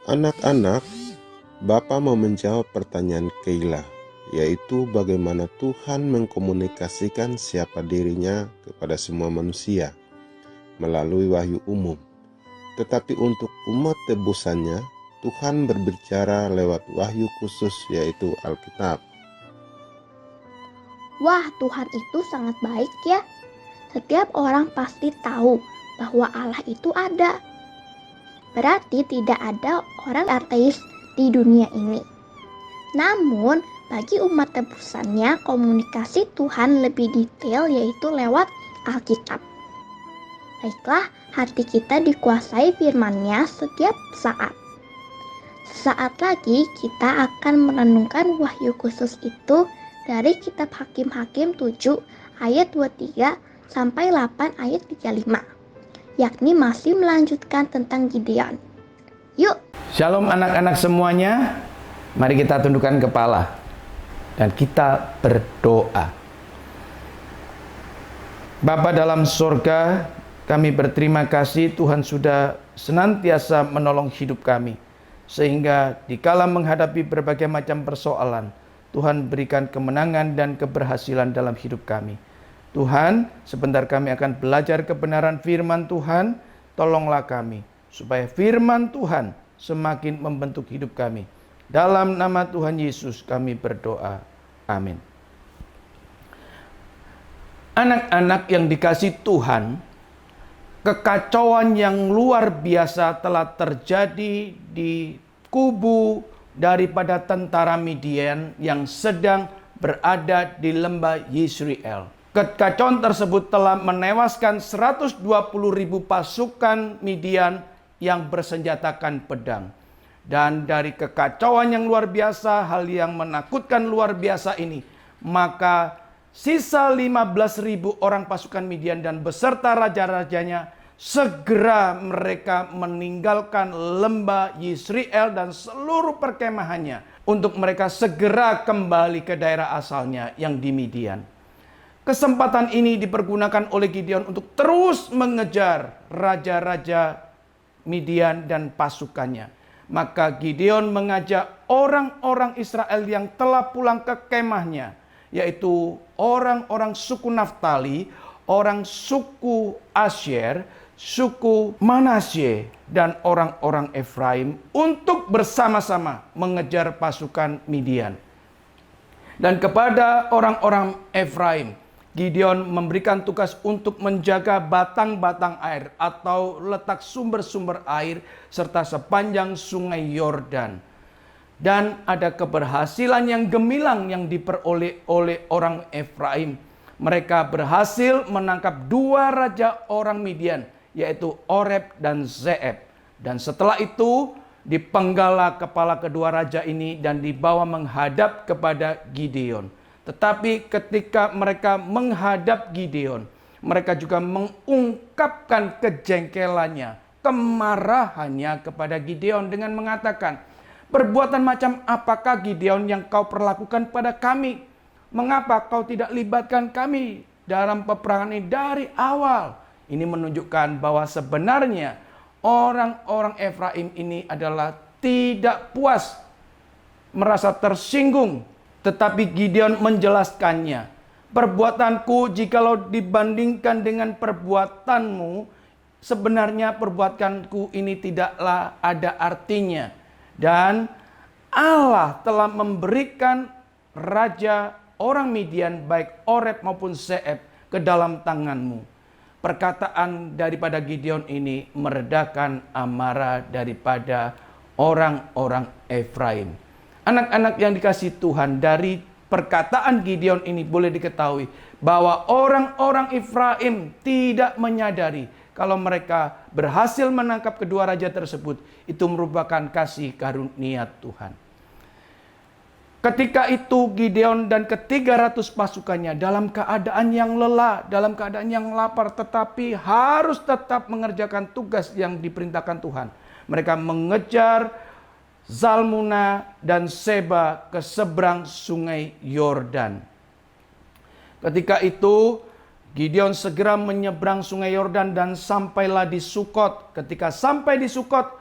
Anak-anak, Bapak mau menjawab pertanyaan Keila, yaitu bagaimana Tuhan mengkomunikasikan siapa dirinya kepada semua manusia melalui wahyu umum. Tetapi untuk umat tebusannya, Tuhan berbicara lewat wahyu khusus, yaitu Alkitab. Wah, Tuhan itu sangat baik ya. Setiap orang pasti tahu bahwa Allah itu ada. Berarti tidak ada orang ateis di dunia ini. Namun, bagi umat tebusannya, komunikasi Tuhan lebih detail yaitu lewat Alkitab. Baiklah, hati kita dikuasai firman-Nya setiap saat. Sesaat lagi kita akan merenungkan wahyu khusus itu dari kitab Hakim-Hakim 7 ayat 23 sampai 8 ayat 35, yakni masih melanjutkan tentang Gideon. Yuk! Shalom anak-anak semuanya. Mari kita tundukkan kepala dan kita berdoa. Bapa dalam surga, kami berterima kasih Tuhan sudah senantiasa menolong hidup kami. Sehingga dikala menghadapi berbagai macam persoalan, Tuhan berikan kemenangan dan keberhasilan dalam hidup kami. Tuhan, sebentar kami akan belajar kebenaran firman Tuhan. Tolonglah kami, supaya firman Tuhan semakin membentuk hidup kami. Dalam nama Tuhan Yesus kami berdoa. Amin. Anak-anak yang dikasihi Tuhan, kekacauan yang luar biasa telah terjadi di kubu daripada tentara Midian yang sedang berada di lembah Yisrael. Kekacauan tersebut telah menewaskan 120.000 pasukan Midian yang bersenjatakan pedang. Dan dari kekacauan yang luar biasa, hal yang menakutkan luar biasa ini, maka sisa 15.000 orang pasukan Midian dan beserta raja-rajanya segera mereka meninggalkan lembah Yisrael dan seluruh perkemahannya untuk mereka segera kembali ke daerah asalnya yang di Midian. Kesempatan ini dipergunakan oleh Gideon untuk terus mengejar raja-raja Midian dan pasukannya. Maka Gideon mengajak orang-orang Israel yang telah pulang ke kemahnya, yaitu orang-orang suku Naftali, orang suku Asyer, suku Manasye, dan orang-orang Efraim untuk bersama-sama mengejar pasukan Midian. Dan kepada orang-orang Efraim, Gideon memberikan tugas untuk menjaga batang-batang air atau letak sumber-sumber air serta sepanjang sungai Yordan. Dan ada keberhasilan yang gemilang yang diperoleh oleh orang Efraim. Mereka berhasil menangkap 2 raja orang Midian, yaitu Oreb dan Zeeb. Dan setelah itu dipenggallah kepala kedua raja ini dan dibawa menghadap kepada Gideon. Tetapi ketika mereka menghadap Gideon, mereka juga mengungkapkan kejengkelannya, kemarahannya kepada Gideon dengan mengatakan, "Perbuatan macam apakah Gideon yang kau perlakukan pada kami? Mengapa kau tidak libatkan kami dalam peperangan ini dari awal?" Ini menunjukkan bahwa sebenarnya orang-orang Efraim ini adalah tidak puas, merasa tersinggung. Tetapi Gideon menjelaskannya, "Perbuatanku jikalau dibandingkan dengan perbuatanmu, sebenarnya perbuatanku ini tidaklah ada artinya. Dan Allah telah memberikan raja orang Midian baik Oreb maupun Zeeb ke dalam tanganmu." Perkataan daripada Gideon ini meredakan amarah daripada orang-orang Efraim. Anak-anak yang dikasihi Tuhan, dari perkataan Gideon ini boleh diketahui bahwa orang-orang Efraim tidak menyadari kalau mereka berhasil menangkap kedua raja tersebut, itu merupakan kasih karunia Tuhan. Ketika itu Gideon dan ke-300 pasukannya dalam keadaan yang lelah, dalam keadaan yang lapar, tetapi harus tetap mengerjakan tugas yang diperintahkan Tuhan. Mereka mengejar Zalmuna dan Seba ke seberang sungai Yordan. Ketika itu Gideon segera menyeberang sungai Yordan dan sampailah di Sukot. Ketika sampai di Sukot,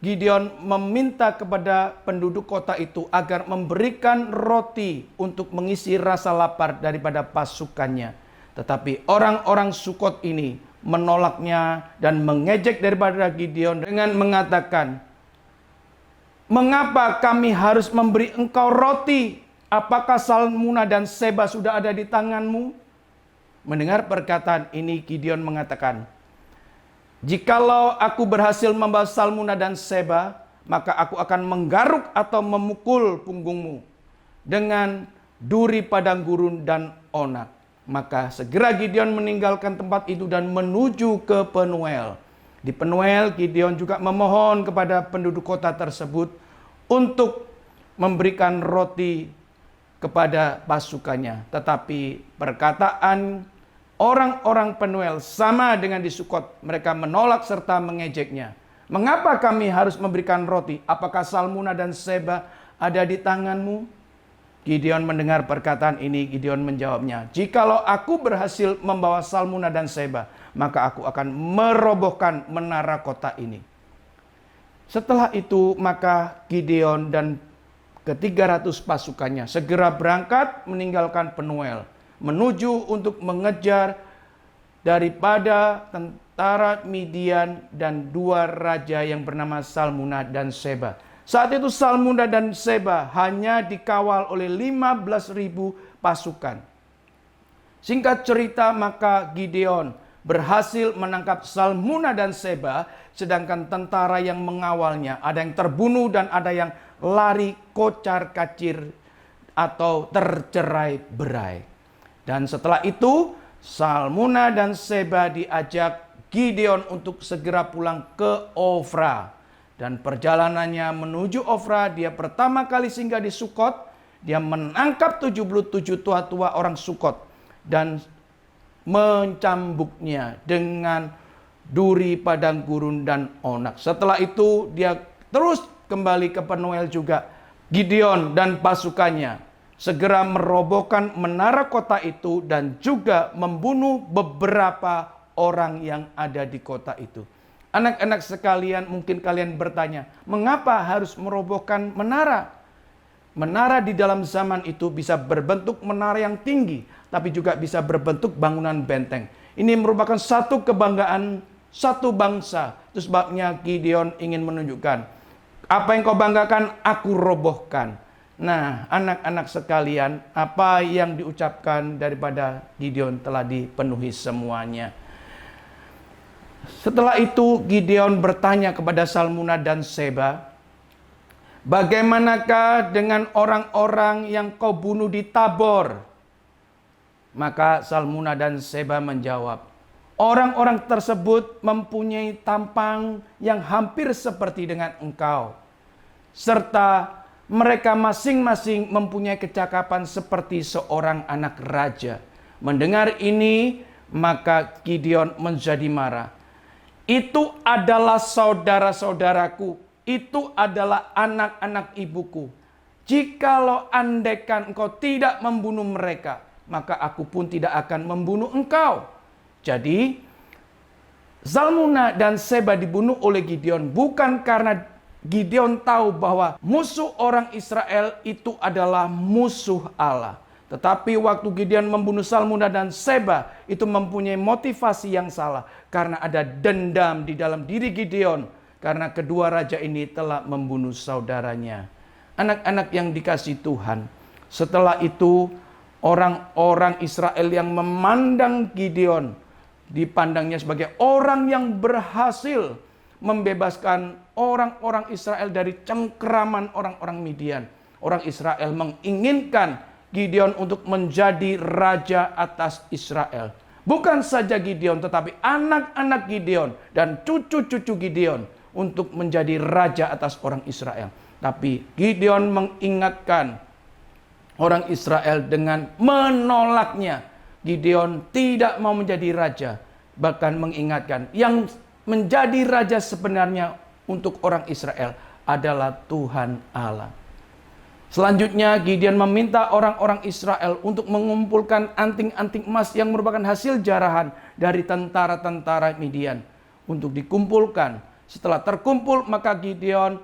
Gideon meminta kepada penduduk kota itu agar memberikan roti untuk mengisi rasa lapar daripada pasukannya. Tetapi orang-orang Sukot ini menolaknya dan mengejek daripada Gideon dengan mengatakan, "Mengapa kami harus memberi engkau roti? Apakah Salmuna dan Seba sudah ada di tanganmu?" Mendengar perkataan ini, Gideon mengatakan, "Jikalau aku berhasil membawa Salmuna dan Seba, maka aku akan menggaruk atau memukul punggungmu dengan duri padang gurun dan onak." Maka segera Gideon meninggalkan tempat itu dan menuju ke Penuel. Di Penuel, Gideon juga memohon kepada penduduk kota tersebut untuk memberikan roti kepada pasukannya. Tetapi perkataan orang-orang Penuel sama dengan di Sukot. Mereka menolak serta mengejeknya. "Mengapa kami harus memberikan roti? Apakah Salmuna dan Seba ada di tanganmu?" Gideon mendengar perkataan ini, Gideon menjawabnya, "Jikalau aku berhasil membawa Salmuna dan Seba, maka aku akan merobohkan menara kota ini." Setelah itu, maka Gideon dan ke-300 pasukannya segera berangkat meninggalkan Penuel, menuju untuk mengejar daripada tentara Midian dan 2 raja yang bernama Salmuna dan Seba. Saat itu Salmuna dan Seba hanya dikawal oleh 15.000 pasukan. Singkat cerita, maka Gideon berhasil menangkap Salmuna dan Seba, sedangkan tentara yang mengawalnya ada yang terbunuh dan ada yang lari kocar-kacir atau tercerai-berai. Dan setelah itu Salmuna dan Seba diajak Gideon untuk segera pulang ke Ofra. Dan perjalanannya menuju Ofra, dia pertama kali singgah di Sukot. Dia menangkap 77 tua-tua orang Sukot dan mencambuknya dengan duri padang gurun dan onak. Setelah itu dia terus kembali ke Penuel juga. Gideon dan pasukannya segera merobohkan menara kota itu dan juga membunuh beberapa orang yang ada di kota itu. Anak-anak sekalian, mungkin kalian bertanya, mengapa harus merobohkan menara? Menara di dalam zaman itu bisa berbentuk menara yang tinggi, tapi juga bisa berbentuk bangunan benteng. Ini merupakan satu kebanggaan satu bangsa. Itu sebabnya Gideon ingin menunjukkan, apa yang kau banggakan, aku robohkan. Nah, anak-anak sekalian, apa yang diucapkan daripada Gideon telah dipenuhi semuanya. Setelah itu Gideon bertanya kepada Salmuna dan Seba, "Bagaimanakah dengan orang-orang yang kau bunuh di Tabor?" Maka Salmuna dan Seba menjawab, "Orang-orang tersebut mempunyai tampang yang hampir seperti dengan engkau, serta mereka masing-masing mempunyai kecakapan seperti seorang anak raja." Mendengar ini, maka Gideon menjadi marah. "Itu adalah saudara-saudaraku, itu adalah anak-anak ibuku. Jikalau andaikan engkau tidak membunuh mereka, maka aku pun tidak akan membunuh engkau." Jadi, Salmuna dan Seba dibunuh oleh Gideon bukan karena Gideon tahu bahwa musuh orang Israel itu adalah musuh Allah. Tetapi waktu Gideon membunuh Salmuna dan Seba, itu mempunyai motivasi yang salah. Karena ada dendam di dalam diri Gideon. Karena kedua raja ini telah membunuh saudaranya. Anak-anak yang dikasihi Tuhan, setelah itu orang-orang Israel yang memandang Gideon, dipandangnya sebagai orang yang berhasil membebaskan orang-orang Israel dari cengkeraman orang-orang Midian. Orang Israel menginginkan Gideon untuk menjadi raja atas Israel. Bukan saja Gideon, tetapi anak-anak Gideon dan cucu-cucu Gideon untuk menjadi raja atas orang Israel. Tapi Gideon mengingatkan orang Israel dengan menolaknya. Gideon tidak mau menjadi raja, bahkan mengingatkan yang menjadi raja sebenarnya untuk orang Israel adalah Tuhan Allah. Selanjutnya Gideon meminta orang-orang Israel untuk mengumpulkan anting-anting emas yang merupakan hasil jarahan dari tentara-tentara Midian untuk dikumpulkan. Setelah terkumpul, maka Gideon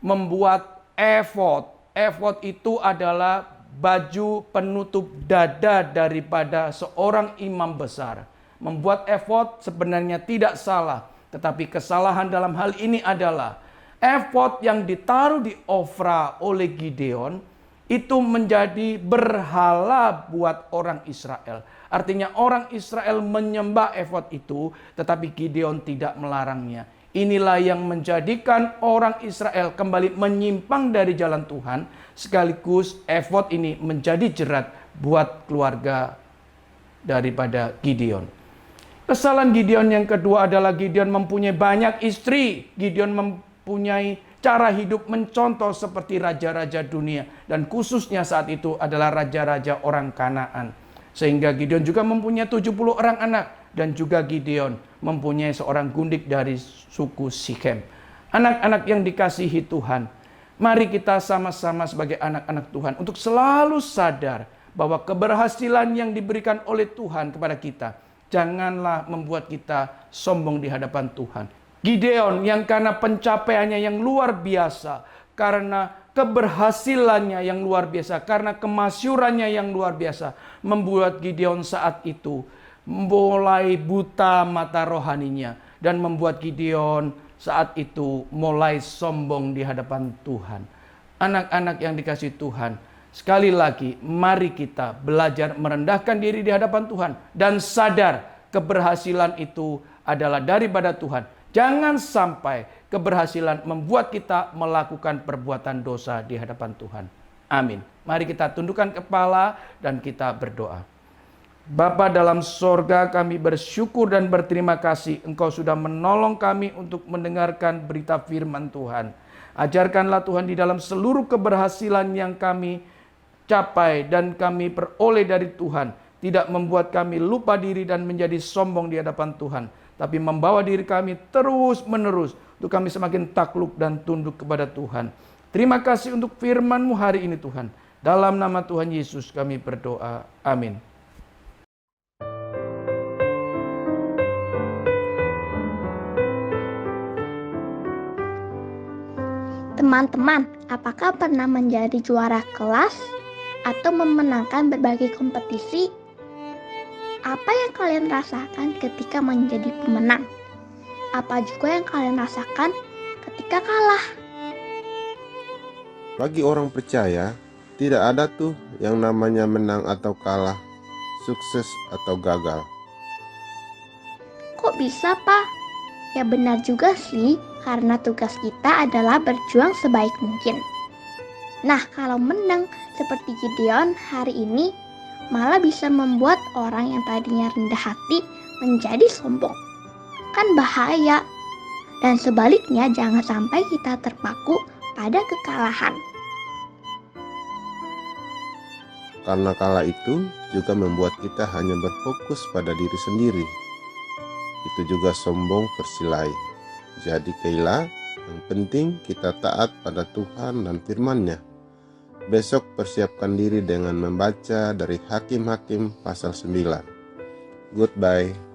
membuat efod. Efod itu adalah baju penutup dada daripada seorang imam besar. Membuat efod sebenarnya tidak salah, tetapi kesalahan dalam hal ini adalah efod yang ditaruh di Ofra oleh Gideon itu menjadi berhala buat orang Israel. Artinya orang Israel menyembah efod itu, tetapi Gideon tidak melarangnya. Inilah yang menjadikan orang Israel kembali menyimpang dari jalan Tuhan, sekaligus efod ini menjadi jerat buat keluarga daripada Gideon. Kesalahan Gideon yang kedua adalah Gideon mempunyai banyak istri. Gideon mempunyai cara hidup mencontoh seperti raja-raja dunia, dan khususnya saat itu adalah raja-raja orang Kanaan. Sehingga Gideon juga mempunyai 70 orang anak, dan juga Gideon mempunyai seorang gundik dari suku Sikhem. Anak-anak yang dikasihi Tuhan, mari kita sama-sama sebagai anak-anak Tuhan untuk selalu sadar bahwa keberhasilan yang diberikan oleh Tuhan kepada kita janganlah membuat kita sombong di hadapan Tuhan. Gideon yang karena pencapaiannya yang luar biasa, karena keberhasilannya yang luar biasa, karena kemasyurannya yang luar biasa, membuat Gideon saat itu mulai buta mata rohaninya, dan membuat Gideon saat itu mulai sombong di hadapan Tuhan. Anak-anak yang dikasihi Tuhan, sekali lagi mari kita belajar merendahkan diri di hadapan Tuhan dan sadar keberhasilan itu adalah daripada Tuhan. Jangan sampai keberhasilan membuat kita melakukan perbuatan dosa di hadapan Tuhan. Amin. Mari kita tundukkan kepala dan kita berdoa. Bapa dalam sorga, kami bersyukur dan berterima kasih Engkau sudah menolong kami untuk mendengarkan berita firman Tuhan. Ajarkanlah Tuhan di dalam seluruh keberhasilan yang kami capai dan kami peroleh dari Tuhan, tidak membuat kami lupa diri dan menjadi sombong di hadapan Tuhan, tapi membawa diri kami terus menerus untuk kami semakin takluk dan tunduk kepada Tuhan. Terima kasih untuk firman-Mu hari ini Tuhan. Dalam nama Tuhan Yesus kami berdoa. Amin. Teman-teman, apakah pernah menjadi juara kelas atau memenangkan berbagai kompetisi? Apa yang kalian rasakan ketika menjadi pemenang? Apa juga yang kalian rasakan ketika kalah? Bagi orang percaya, tidak ada tuh yang namanya menang atau kalah, sukses atau gagal. Kok bisa, Pak? Ya benar juga sih, karena tugas kita adalah berjuang sebaik mungkin. Nah, kalau menang seperti Gideon hari ini, malah bisa membuat orang yang tadinya rendah hati menjadi sombong. Kan bahaya. Dan sebaliknya, jangan sampai kita terpaku pada kekalahan. Karena kalah itu juga membuat kita hanya berfokus pada diri sendiri. Itu juga sombong versi lain. Jadi Keila, yang penting kita taat pada Tuhan dan firman-Nya. Besok persiapkan diri dengan membaca dari Hakim-Hakim pasal 9. Goodbye.